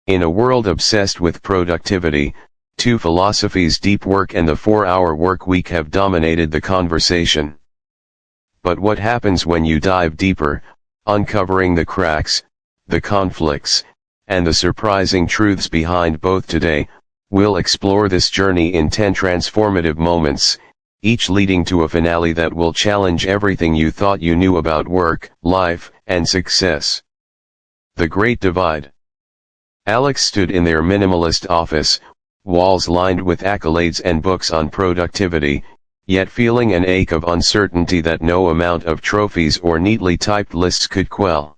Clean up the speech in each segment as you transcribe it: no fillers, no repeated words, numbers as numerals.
In a world obsessed with productivity, two philosophies, deep work and the 4-hour work week, have dominated the conversation. But what happens when you dive deeper, uncovering the cracks, the conflicts, and the surprising truths behind both today? We'll explore this journey in 10 transformative moments, each leading to a finale that will challenge everything you thought you knew about work, life, and success. The Great Divide. Alex stood in their minimalist office, walls lined with accolades and books on productivity, yet feeling an ache of uncertainty that no amount of trophies or neatly typed lists could quell.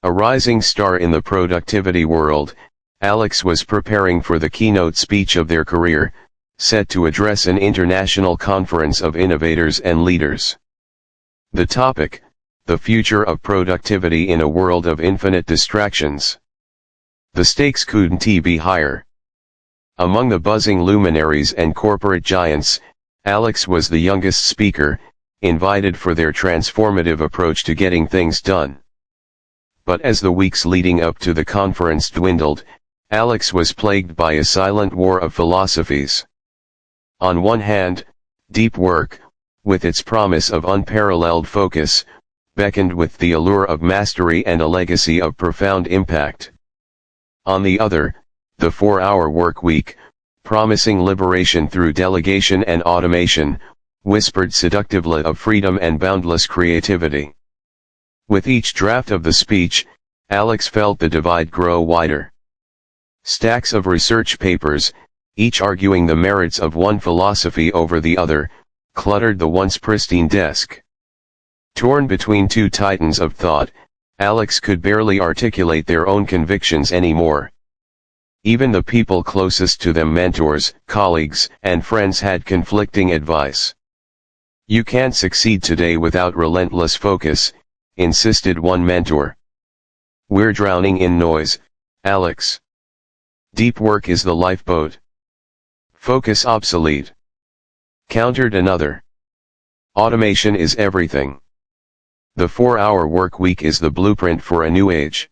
A rising star in the productivity world, Alex was preparing for the keynote speech of their career, set to address an international conference of innovators and leaders. The topic: the future of productivity in a world of infinite distractions. The stakes couldn't be higher. Among the buzzing luminaries and corporate giants, Alex was the youngest speaker, invited for their transformative approach to getting things done. But as the weeks leading up to the conference dwindled, Alex was plagued by a silent war of philosophies. On one hand, deep work, with its promise of unparalleled focus, beckoned with the allure of mastery and a legacy of profound impact. On the other, the 4-hour work week, promising liberation through delegation and automation, whispered seductively of freedom and boundless creativity. With each draft of the speech, Alex felt the divide grow wider. Stacks of research papers, each arguing the merits of one philosophy over the other, cluttered the once pristine desk. Torn between two titans of thought, Alex could barely articulate their own convictions anymore. Even the people closest to them, mentors, colleagues, and friends, had conflicting advice. "You can't succeed today without relentless focus," insisted one mentor. "We're drowning in noise, Alex. Deep work is the lifeboat. Focus obsolete," countered another. "Automation is everything. The 4-hour work week is the blueprint for a new age."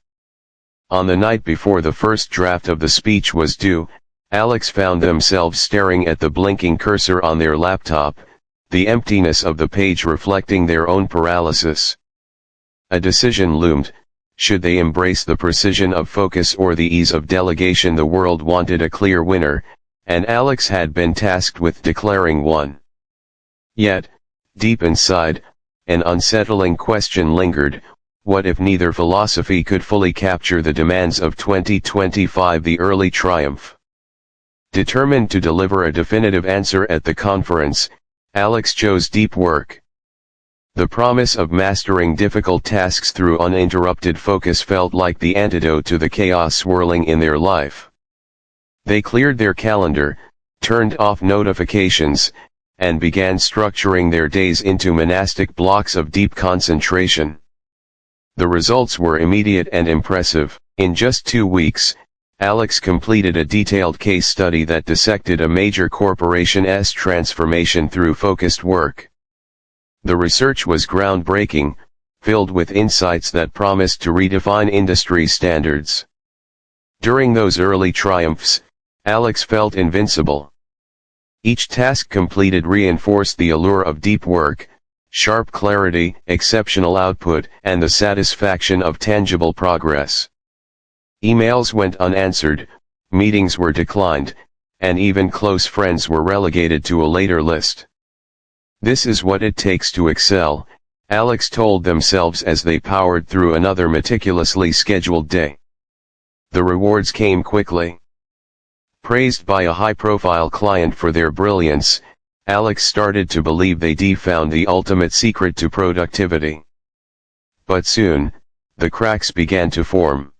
On the night before the first draft of the speech was due, Alex found themselves staring at the blinking cursor on their laptop, the emptiness of the page reflecting their own paralysis. A decision loomed: should they embrace the precision of focus or the ease of delegation? The world wanted a clear winner, and Alex had been tasked with declaring one. Yet, deep inside, an unsettling question lingered: what if neither philosophy could fully capture the demands of 2025? The early triumph. Determined to deliver a definitive answer at the conference, Alex chose deep work. The promise of mastering difficult tasks through uninterrupted focus felt like the antidote to the chaos swirling in their life. They cleared their calendar, turned off notifications, and began structuring their days into monastic blocks of deep concentration. The results were immediate and impressive. In just 2 weeks, Alex completed a detailed case study that dissected a major corporation's transformation through focused work. The research was groundbreaking, filled with insights that promised to redefine industry standards. During those early triumphs, Alex felt invincible. Each task completed reinforced the allure of deep work: sharp clarity, exceptional output, and the satisfaction of tangible progress. Emails went unanswered, meetings were declined, and even close friends were relegated to a later list. "This is what it takes to excel," Alex told themselves as they powered through another meticulously scheduled day. The rewards came quickly. Praised by a high-profile client for their brilliance, Alex started to believe they'd found the ultimate secret to productivity. But soon, the cracks began to form.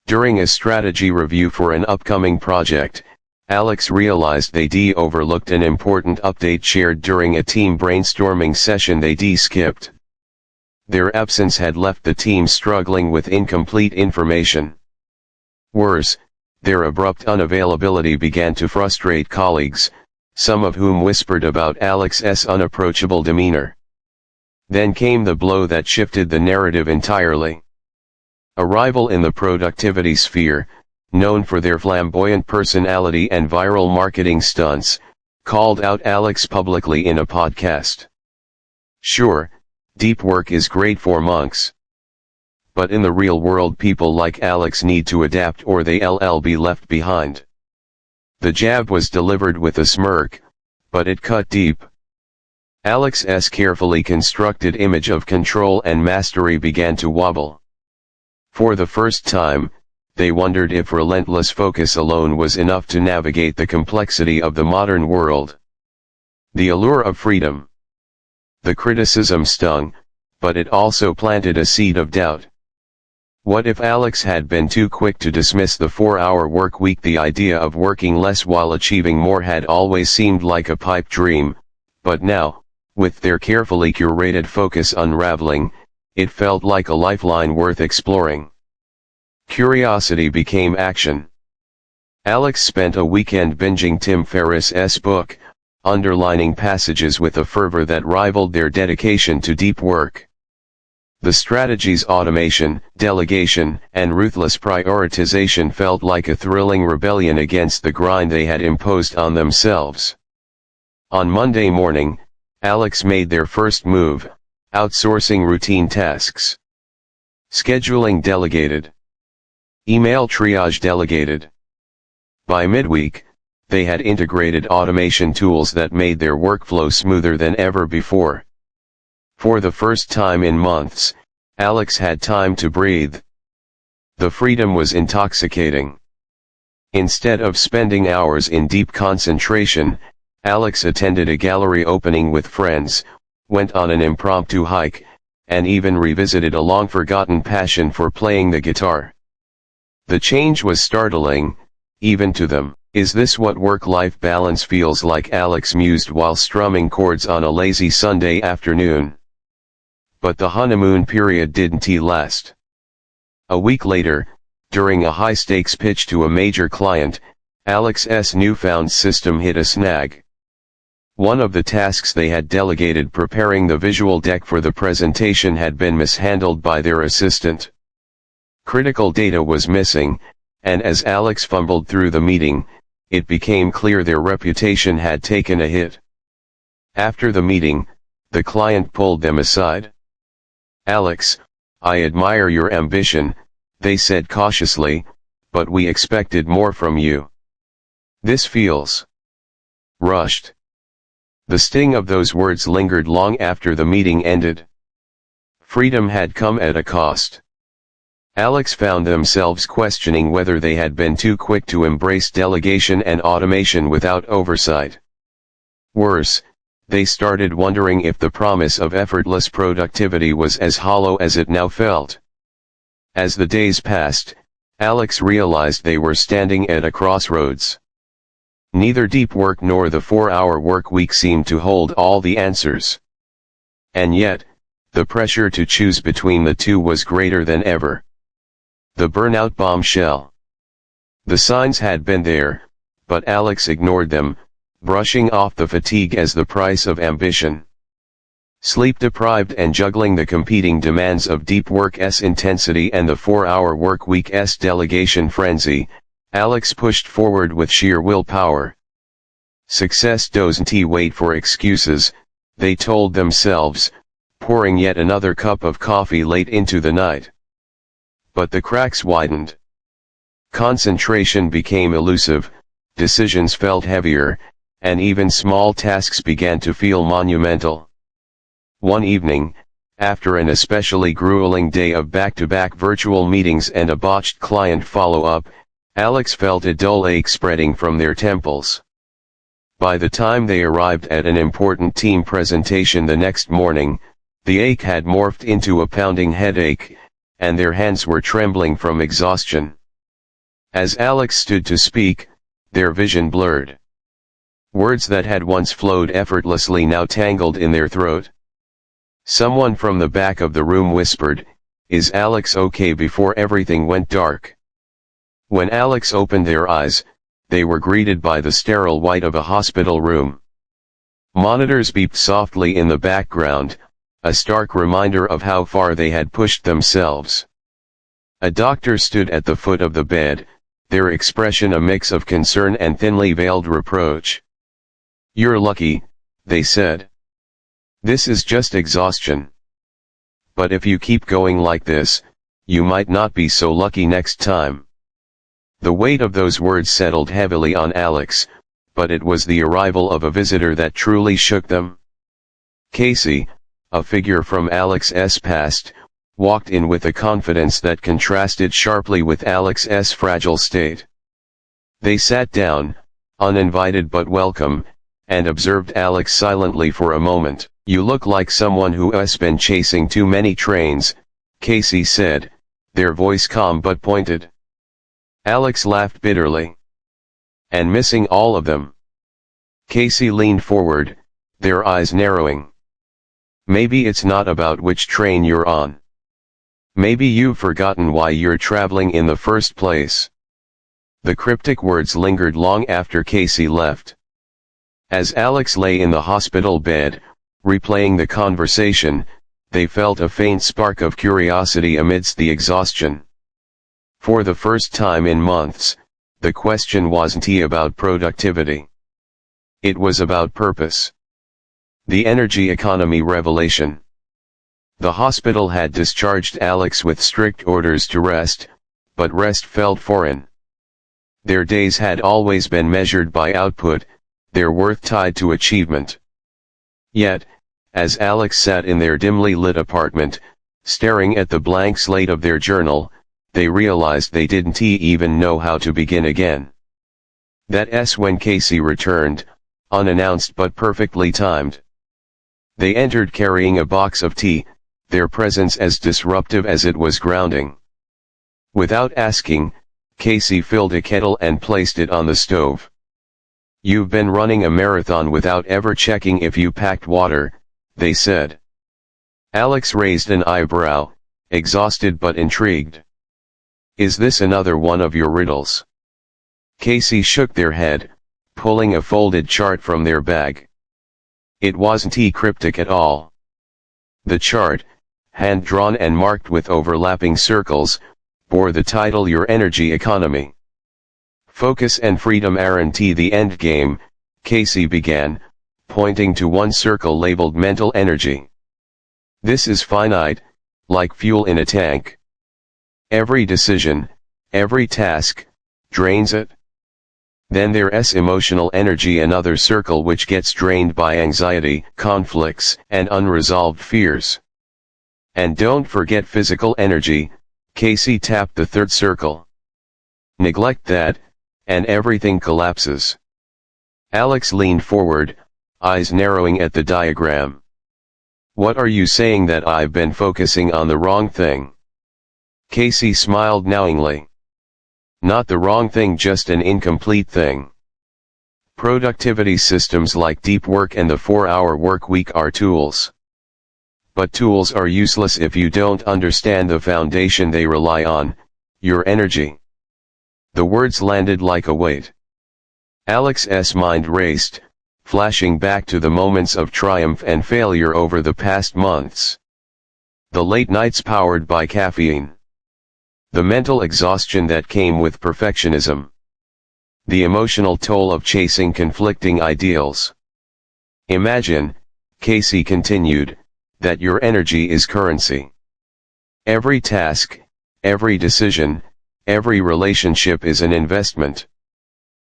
During a strategy review for an upcoming project, Alex realized they'd overlooked an important update shared during a team brainstorming session. They'd skipped. Their absence had left the team struggling with incomplete information. Worse, their abrupt unavailability began to frustrate colleagues, some of whom whispered about Alex's unapproachable demeanor. Then came the blow that shifted the narrative entirely. A rival in the productivity sphere, known for their flamboyant personality and viral marketing stunts, called out Alex publicly in a podcast. Sure, deep work is great for monks. But in the real world, people like Alex need to adapt or they'll be left behind. The jab was delivered with a smirk, but it cut deep. Alex's carefully constructed image of control and mastery began to wobble. For the first time, they wondered if relentless focus alone was enough to navigate the complexity of the modern world. The allure of freedom. The criticism stung, but it also planted a seed of doubt. What if Alex had been too quick to dismiss the 4-hour work week? The idea of working less while achieving more had always seemed like a pipe dream, but now, with their carefully curated focus unraveling, it felt like a lifeline worth exploring. Curiosity became action. Alex spent a weekend binging Tim Ferriss's book, underlining passages with a fervor that rivaled their dedication to deep work. The strategies automation, delegation, and ruthless prioritization felt like a thrilling rebellion against the grind they had imposed on themselves. On Monday morning, Alex made their first move, outsourcing routine tasks. Scheduling delegated. Email triage delegated. By midweek, they had integrated automation tools that made their workflow smoother than ever before. For the first time in months, Alex had time to breathe. The freedom was intoxicating. Instead of spending hours in deep concentration, Alex attended a gallery opening with friends, went on an impromptu hike, and even revisited a long-forgotten passion for playing the guitar. The change was startling, even to them. Is this what work-life balance feels like? Alex mused while strumming chords on a lazy Sunday afternoon. But the honeymoon period didn't last. A week later, during a high-stakes pitch to a major client, Alex's newfound system hit a snag. One of the tasks they had delegated, preparing the visual deck for the presentation, had been mishandled by their assistant. Critical data was missing, and as Alex fumbled through the meeting, it became clear their reputation had taken a hit. After the meeting, the client pulled them aside. "Alex, I admire your ambition," they said cautiously, "but we expected more from you. This feels rushed." The sting of those words lingered long after the meeting ended. Freedom had come at a cost. Alex found themselves questioning whether they had been too quick to embrace delegation and automation without oversight. Worse, they started wondering if the promise of effortless productivity was as hollow as it now felt. As the days passed, Alex realized they were standing at a crossroads. Neither deep work nor the 4-hour work week seemed to hold all the answers. And yet, the pressure to choose between the two was greater than ever. The burnout bombshell. The signs had been there, but Alex ignored them, brushing off the fatigue as the price of ambition. Sleep-deprived and juggling the competing demands of deep work's intensity and the 4-hour work week's delegation frenzy, Alex pushed forward with sheer willpower. Success doesn't wait for excuses, they told themselves, pouring yet another cup of coffee late into the night. But the cracks widened. Concentration became elusive, decisions felt heavier, and even small tasks began to feel monumental. One evening, after an especially grueling day of back-to-back virtual meetings and a botched client follow-up, Alex felt a dull ache spreading from their temples. By the time they arrived at an important team presentation the next morning, the ache had morphed into a pounding headache, and their hands were trembling from exhaustion. As Alex stood to speak, their vision blurred. Words that had once flowed effortlessly now tangled in their throat. Someone from the back of the room whispered, "Is Alex okay?" before everything went dark. When Alex opened their eyes, they were greeted by the sterile white of a hospital room. Monitors beeped softly in the background, a stark reminder of how far they had pushed themselves. A doctor stood at the foot of the bed, their expression a mix of concern and thinly veiled reproach. "You're lucky," they said. "This is just exhaustion. But if you keep going like this, you might not be so lucky next time." The weight of those words settled heavily on Alex, but it was the arrival of a visitor that truly shook them. Casey, a figure from Alex's past, walked in with a confidence that contrasted sharply with Alex's fragile state. They sat down, uninvited but welcome, and observed Alex silently for a moment. "You look like someone who has been chasing too many trains," Casey said, their voice calm but pointed. Alex laughed bitterly. "And missing all of them." Casey leaned forward, their eyes narrowing. "Maybe it's not about which train you're on. Maybe you've forgotten why you're traveling in the first place." The cryptic words lingered long after Casey left. As Alex lay in the hospital bed, replaying the conversation, they felt a faint spark of curiosity amidst the exhaustion. For the first time in months, the question wasn't about productivity. It was about purpose. The energy economy revelation. The hospital had discharged Alex with strict orders to rest, but rest felt foreign. Their days had always been measured by output, their worth tied to achievement. Yet, as Alex sat in their dimly lit apartment, staring at the blank slate of their journal, they realized they didn't even know how to begin again. That's when Casey returned, unannounced but perfectly timed. They entered carrying a box of tea, their presence as disruptive as it was grounding. Without asking, Casey filled a kettle and placed it on the stove. "You've been running a marathon without ever checking if you packed water," they said. Alex raised an eyebrow, exhausted but intrigued. "Is this another one of your riddles?" Casey shook their head, pulling a folded chart from their bag. It wasn't cryptic at all. The chart, hand-drawn and marked with overlapping circles, bore the title "Your Energy Economy." "Focus and freedom aren't the end game," Casey began, pointing to one circle labeled mental energy. "This is finite, like fuel in a tank. Every decision, every task, drains it. Then there's emotional energy, another circle which gets drained by anxiety, conflicts, and unresolved fears. And don't forget physical energy," Casey tapped the third circle. "Neglect that, and everything collapses." Alex leaned forward, eyes narrowing at the diagram. "What are you saying, that I've been focusing on the wrong thing?" Casey smiled knowingly. "Not the wrong thing, just an incomplete thing. Productivity systems like deep work and the 4-hour work week are tools. But tools are useless if you don't understand the foundation they rely on, your energy." The words landed like a weight. Alex's mind raced, flashing back to the moments of triumph and failure over the past months. The late nights powered by caffeine. The mental exhaustion that came with perfectionism. The emotional toll of chasing conflicting ideals. "Imagine," Casey continued, "that your energy is currency. Every task, every decision, every relationship is an investment.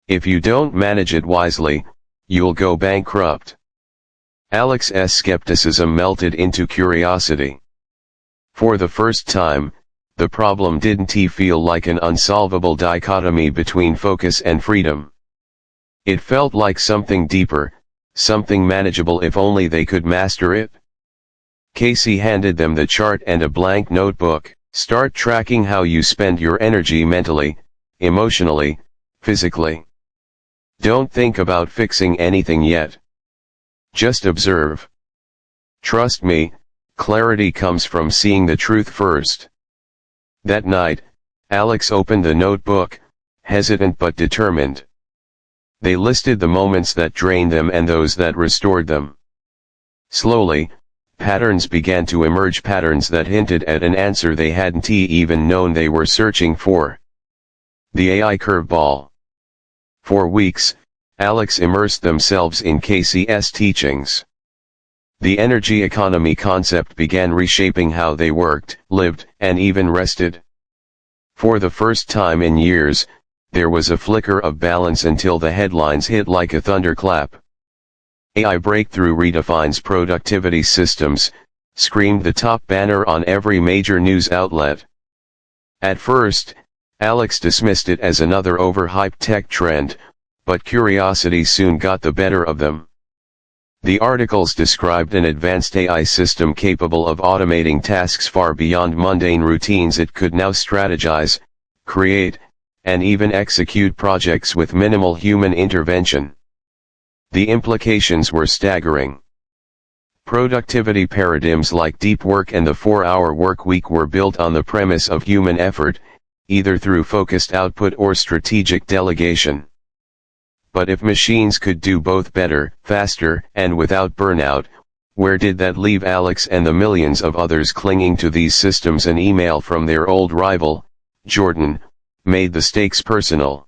If you don't manage it wisely, you'll go bankrupt." Alex's skepticism melted into curiosity. For the first time, the problem didn't feel like an unsolvable dichotomy between focus and freedom. It felt like something deeper, something manageable if only they could master it. Casey handed them the chart and a blank notebook. "Start tracking how you spend your energy mentally, emotionally, physically. Don't think about fixing anything yet. Just observe. Trust me, clarity comes from seeing the truth first." That night, Alex opened the notebook, hesitant but determined. They listed the moments that drained them and those that restored them. Slowly, patterns began to emerge, patterns that hinted at an answer they hadn't even known they were searching for. The AI curveball. For weeks, Alex immersed themselves in Casey's teachings. The energy economy concept began reshaping how they worked, lived, and even rested. For the first time in years, there was a flicker of balance until the headlines hit like a thunderclap. AI breakthrough redefines productivity systems, screamed the top banner on every major news outlet. At first, Alex dismissed it as another overhyped tech trend, but curiosity soon got the better of them. The articles described an advanced AI system capable of automating tasks far beyond mundane routines. It could now strategize, create, and even execute projects with minimal human intervention. The implications were staggering. Productivity paradigms like deep work and the 4-hour workweek were built on the premise of human effort, either through focused output or strategic delegation. But if machines could do both better, faster, and without burnout, where did that leave Alex and the millions of others clinging to these systems? An email from their old rival, Jordan, made the stakes personal.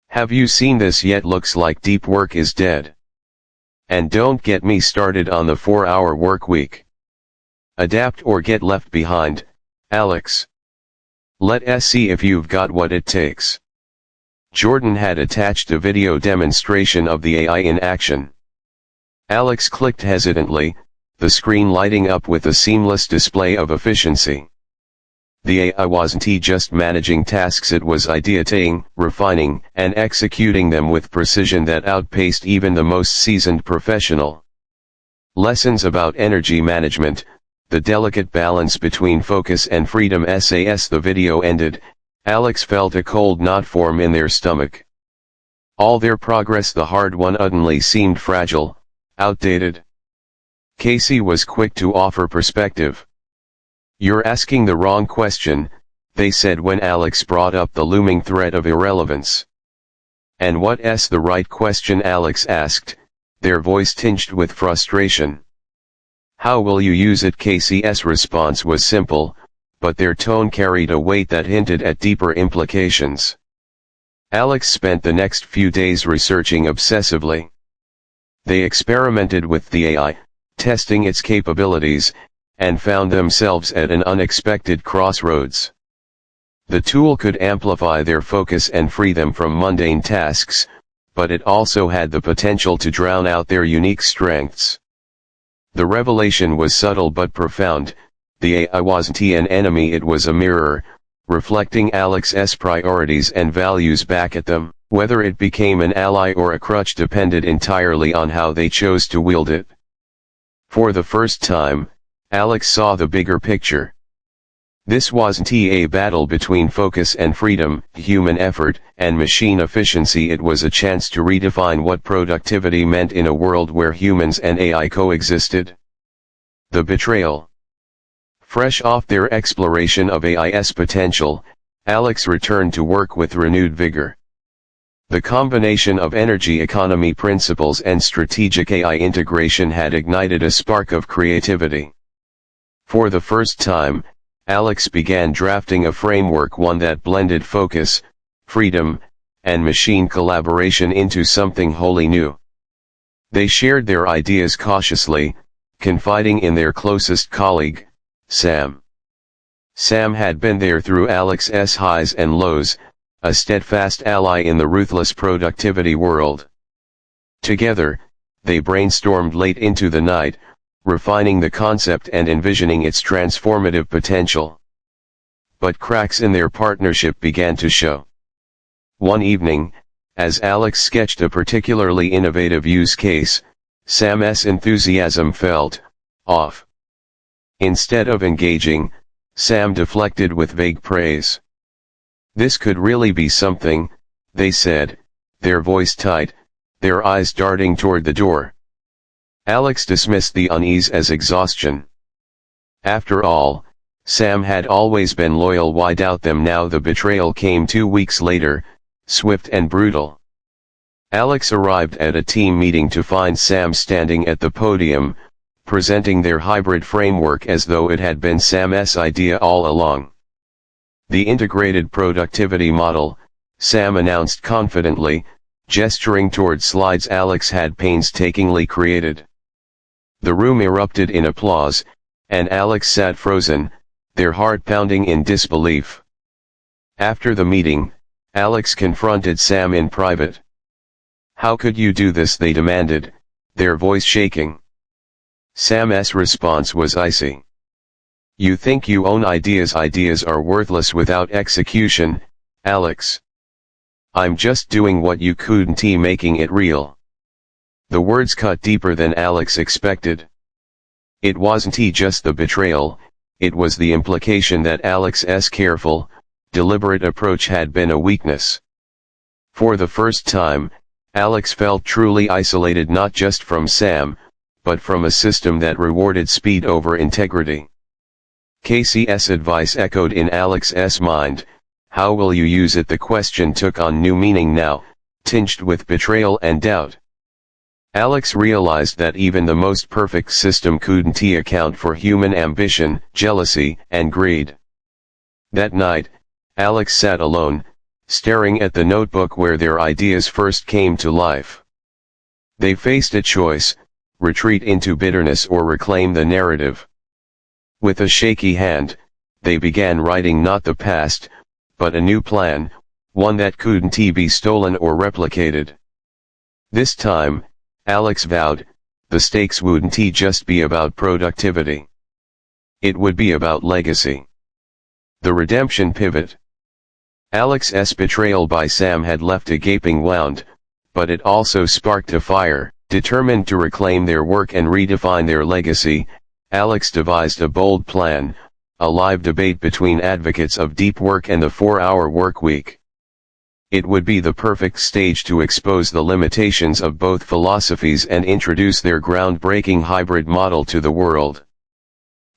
Have you seen this yet? Looks like deep work is dead. And don't get me started on the 4-hour workweek. Adapt or get left behind, Alex. Let's see if you've got what it takes. Jordan had attached a video demonstration of the AI in action. Alex clicked hesitantly, the screen lighting up with a seamless display of efficiency. The AI wasn't just managing tasks, it was ideating, refining, and executing them with precision that outpaced even the most seasoned professional. Lessons about energy management, the delicate balance between focus and freedom. As the video ended, Alex felt a cold knot form in their stomach. All their progress, the hard-won, suddenly seemed fragile, outdated. Casey was quick to offer perspective. "You're asking the wrong question," they said when Alex brought up the looming threat of irrelevance. "And what's the right question?" Alex asked, their voice tinged with frustration. "How will you use it?" Casey's response was simple, but their tone carried a weight that hinted at deeper implications. Alex spent the next few days researching obsessively. They experimented with the AI, testing its capabilities, and found themselves at an unexpected crossroads. The tool could amplify their focus and free them from mundane tasks, but it also had the potential to drown out their unique strengths. The revelation was subtle but profound. The AI wasn't an enemy, it was a mirror, reflecting Alex's priorities and values back at them. Whether it became an ally or a crutch depended entirely on how they chose to wield it. For the first time, Alex saw the bigger picture. This wasn't a battle between focus and freedom, human effort, and machine efficiency. It was a chance to redefine what productivity meant in a world where humans and AI coexisted. The betrayal. Fresh off their exploration of AI's potential, Alex returned to work with renewed vigor. The combination of energy economy principles and strategic AI integration had ignited a spark of creativity. For the first time, Alex began drafting a framework, one that blended focus, freedom, and machine collaboration into something wholly new. They shared their ideas cautiously, confiding in their closest colleague, Sam. Sam had been there through Alex's highs and lows, a steadfast ally in the ruthless productivity world. Together, they brainstormed late into the night, refining the concept and envisioning its transformative potential. But cracks in their partnership began to show. One evening, as Alex sketched a particularly innovative use case, Sam's enthusiasm felt off. Instead of engaging, Sam deflected with vague praise. "This could really be something," they said, their voice tight, their eyes darting toward the door. Alex dismissed the unease as exhaustion. After all, Sam had always been loyal. Why doubt them now? The betrayal came 2 weeks later, swift and brutal. Alex arrived at a team meeting to find Sam standing at the podium, presenting their hybrid framework as though it had been Sam's idea all along. The integrated productivity model, Sam announced confidently, gesturing toward slides Alex had painstakingly created. The room erupted in applause, and Alex sat frozen, their heart pounding in disbelief. After the meeting, Alex confronted Sam in private. "How could you do this?" they demanded, their voice shaking. Sam's response was icy. "You think you own ideas? Ideas are worthless without execution, Alex. I'm just doing what you couldn't, making it real." The words cut deeper than Alex expected. It wasn't just the betrayal, it was the implication that Alex's careful, deliberate approach had been a weakness. For the first time, Alex felt truly isolated, not just from Sam, but from a system that rewarded speed over integrity. Casey's advice echoed in Alex's mind. How will you use it? The question took on new meaning now, tinged with betrayal and doubt. Alex realized that even the most perfect system couldn't account for human ambition, jealousy, and greed. That night, Alex sat alone, staring at the notebook where their ideas first came to life. They faced a choice: retreat into bitterness or reclaim the narrative. With a shaky hand, they began writing not the past, but a new plan, one that couldn't be stolen or replicated. This time, Alex vowed, the stakes wouldn't just be about productivity. It would be about legacy. The redemption pivot. Alex's betrayal by Sam had left a gaping wound, but it also sparked a fire. Determined to reclaim their work and redefine their legacy, Alex devised a bold plan, a live debate between advocates of deep work and the 4-hour workweek. It would be the perfect stage to expose the limitations of both philosophies and introduce their groundbreaking hybrid model to the world.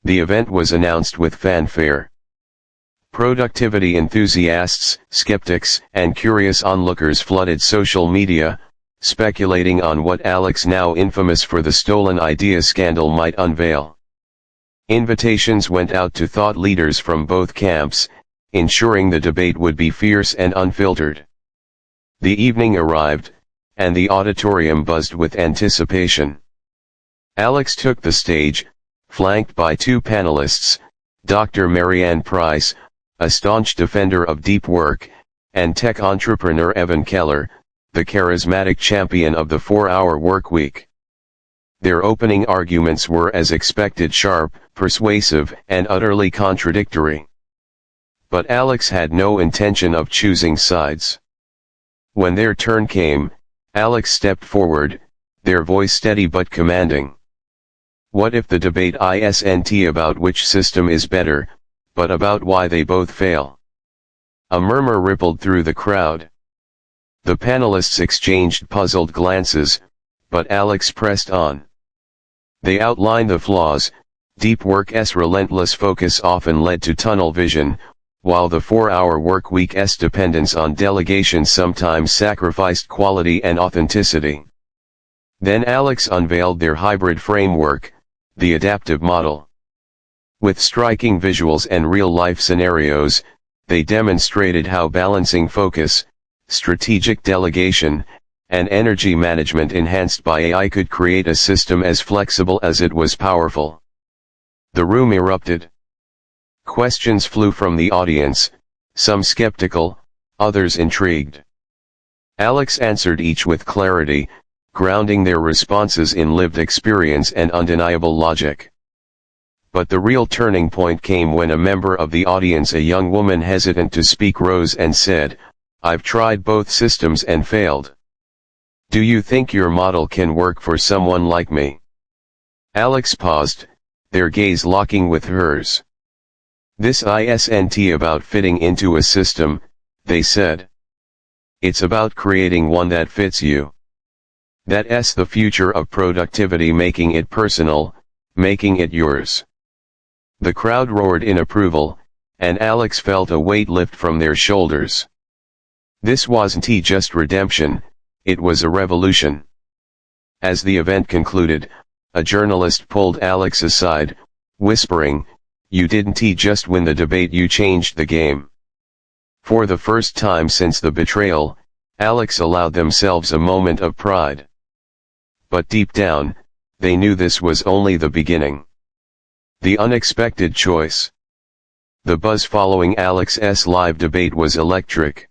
The event was announced with fanfare. Productivity enthusiasts, skeptics, and curious onlookers flooded social media, speculating on what Alex, now infamous for the stolen idea scandal, might unveil. Invitations went out to thought leaders from both camps, ensuring the debate would be fierce and unfiltered. The evening arrived, and the auditorium buzzed with anticipation. Alex took the stage, flanked by two panelists, Dr. Marianne Price, a staunch defender of deep work, and tech entrepreneur Evan Keller, the charismatic champion of the 4-hour workweek. Their opening arguments were, as expected, sharp, persuasive, and utterly contradictory. But Alex had no intention of choosing sides. When their turn came, Alex stepped forward, their voice steady but commanding. What if the debate isn't about which system is better, but about why they both fail? A murmur rippled through the crowd. The panelists exchanged puzzled glances, but Alex pressed on. They outlined the flaws. Deep work's relentless focus often led to tunnel vision, while the 4-hour workweek's dependence on delegation sometimes sacrificed quality and authenticity. Then Alex unveiled their hybrid framework, the adaptive model. With striking visuals and real-life scenarios, they demonstrated how balancing focus, strategic delegation, and energy management enhanced by AI could create a system as flexible as it was powerful. The room erupted. Questions flew from the audience, some skeptical, others intrigued. Alex answered each with clarity, grounding their responses in lived experience and undeniable logic. But the real turning point came when a member of the audience, a young woman hesitant to speak, rose and said, "I've tried both systems and failed. Do you think your model can work for someone like me?" Alex paused, their gaze locking with hers. "This isn't about fitting into a system," they said. "It's about creating one that fits you. That's the future of productivity, making it personal, making it yours." The crowd roared in approval, and Alex felt a weight lift from their shoulders. This wasn't just redemption, it was a revolution. As the event concluded, a journalist pulled Alex aside, whispering, "You didn't just win the debate, you changed the game." For the first time since the betrayal, Alex allowed themselves a moment of pride. But deep down, they knew this was only the beginning. The unexpected choice. The buzz following Alex's live debate was electric.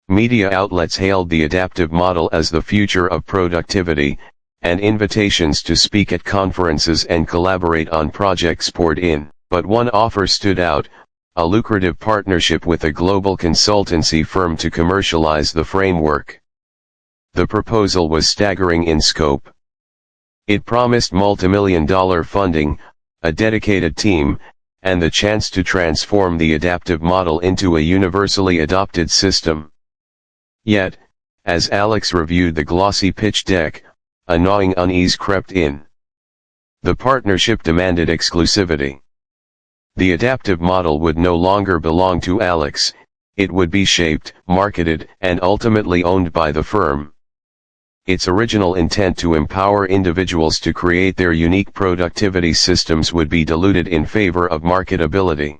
Media outlets hailed the adaptive model as the future of productivity, and invitations to speak at conferences and collaborate on projects poured in. But one offer stood out, a lucrative partnership with a global consultancy firm to commercialize the framework. The proposal was staggering in scope. It promised multimillion-dollar funding, a dedicated team, and the chance to transform the adaptive model into a universally adopted system. Yet, as Alex reviewed the glossy pitch deck, a gnawing unease crept in. The partnership demanded exclusivity. The adaptive model would no longer belong to Alex, it would be shaped, marketed, and ultimately owned by the firm. Its original intent to empower individuals to create their unique productivity systems would be diluted in favor of marketability.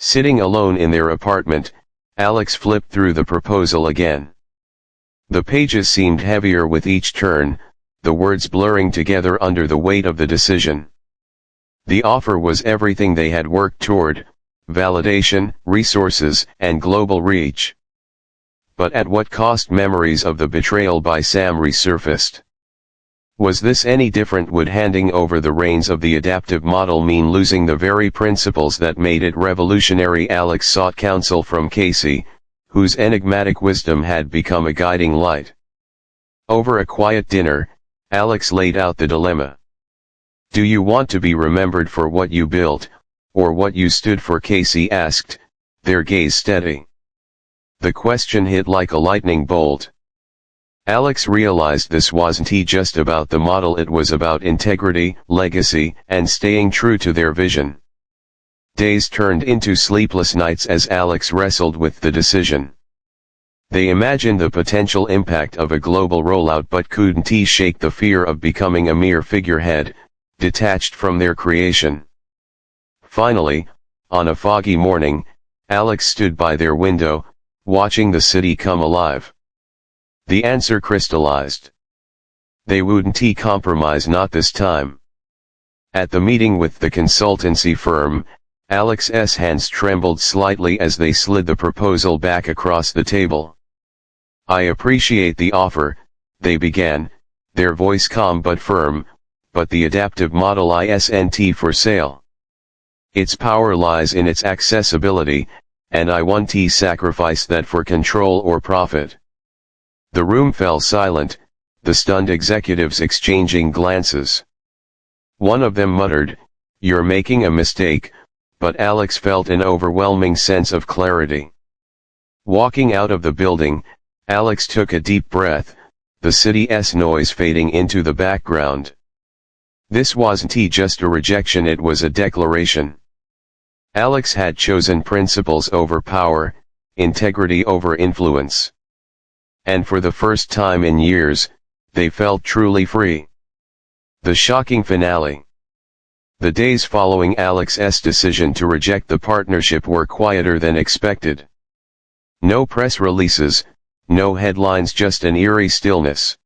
Sitting alone in their apartment, Alex flipped through the proposal again. The pages seemed heavier with each turn, the words blurring together under the weight of the decision. The offer was everything they had worked toward: validation, resources, and global reach. But at what cost? Memories of the betrayal by Sam resurfaced. Was this any different? Would handing over the reins of the adaptive model mean losing the very principles that made it revolutionary? Alex sought counsel from Casey, whose enigmatic wisdom had become a guiding light. Over a quiet dinner, Alex laid out the dilemma. Do you want to be remembered for what you built, or what you stood for? Casey asked, their gaze steady. The question hit like a lightning bolt. Alex realized this wasn't just about the model, it was about integrity, legacy, and staying true to their vision. Days turned into sleepless nights as Alex wrestled with the decision. They imagined the potential impact of a global rollout but couldn't shake the fear of becoming a mere figurehead, detached from their creation. Finally, on a foggy morning, Alex stood by their window, watching the city come alive. The answer crystallized. They wouldn't compromise, not this time. At the meeting with the consultancy firm, Alex's hands trembled slightly as they slid the proposal back across the table. I appreciate the offer, they began, their voice calm but firm, but the adaptive model isn't for sale. Its power lies in its accessibility, and I won't sacrifice that for control or profit. The room fell silent, the stunned executives exchanging glances. One of them muttered, "You're making a mistake," but Alex felt an overwhelming sense of clarity. Walking out of the building, Alex took a deep breath, the city's noise fading into the background. This wasn't just a rejection, it was a declaration. Alex had chosen principles over power, integrity over influence. And for the first time in years, they felt truly free. The shocking finale. The days following Alex's decision to reject the partnership were quieter than expected. No press releases, no headlines, just an eerie stillness.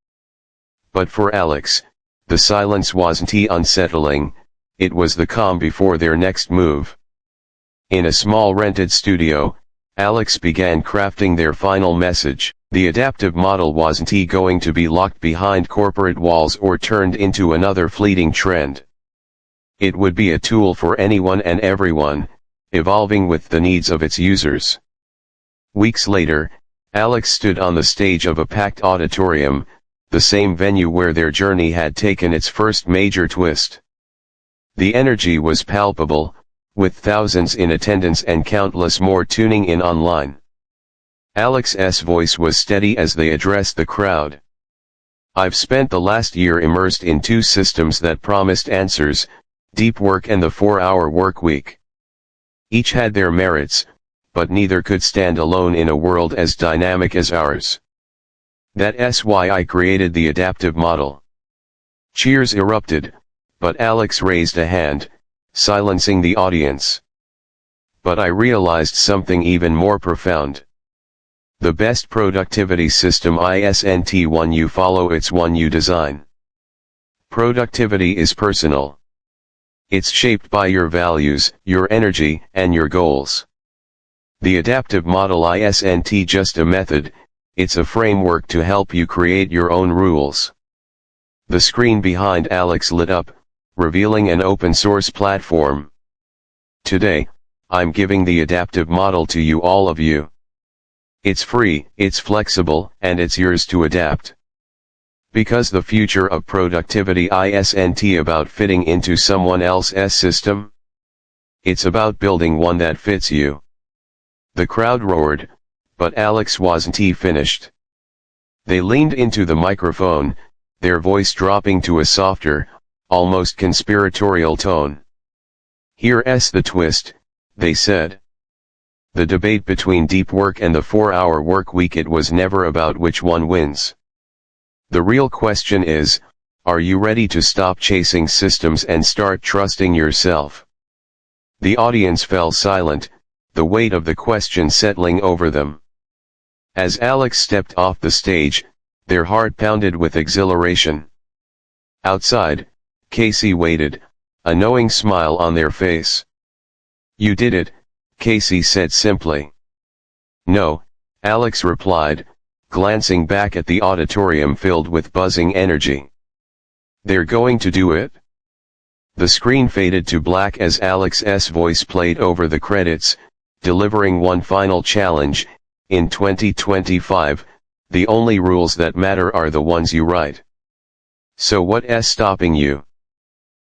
But for Alex, the silence wasn't unsettling, it was the calm before their next move. In a small rented studio, Alex began crafting their final message. The adaptive model wasn't going to be locked behind corporate walls or turned into another fleeting trend. It would be a tool for anyone and everyone, evolving with the needs of its users. Weeks later, Alex stood on the stage of a packed auditorium, the same venue where their journey had taken its first major twist. The energy was palpable, with thousands in attendance and countless more tuning in online. Alex's voice was steady as they addressed the crowd. I've spent the last year immersed in two systems that promised answers, deep work and the 4-hour workweek. Each had their merits, but neither could stand alone in a world as dynamic as ours. That's why I created the adaptive model. Cheers erupted, but Alex raised a hand, silencing the audience. But I realized something even more profound. The best productivity system isn't one you follow, it's one you design. Productivity is personal. It's shaped by your values, your energy, and your goals. The adaptive model isn't just a method, it's a framework to help you create your own rules. The screen behind Alex lit up, revealing an open source platform. Today, I'm giving the adaptive model to you, all of you. It's free, it's flexible, and it's yours to adapt. Because the future of productivity isn't about fitting into someone else's system. It's about building one that fits you. The crowd roared, but Alex wasn't finished. They leaned into the microphone, their voice dropping to a softer, almost conspiratorial tone. Here's the twist, they said. The debate between deep work and the 4-hour work week, it was never about which one wins. The real question is, are you ready to stop chasing systems and start trusting yourself? The audience fell silent, the weight of the question settling over them. As Alex stepped off the stage, their heart pounded with exhilaration. Outside, Casey waited, a knowing smile on their face. "You did it," Casey said simply. "No," Alex replied, glancing back at the auditorium filled with buzzing energy. "They're going to do it?" The screen faded to black as Alex's voice played over the credits, delivering one final challenge. In 2025, the only rules that matter are the ones you write. So what's stopping you?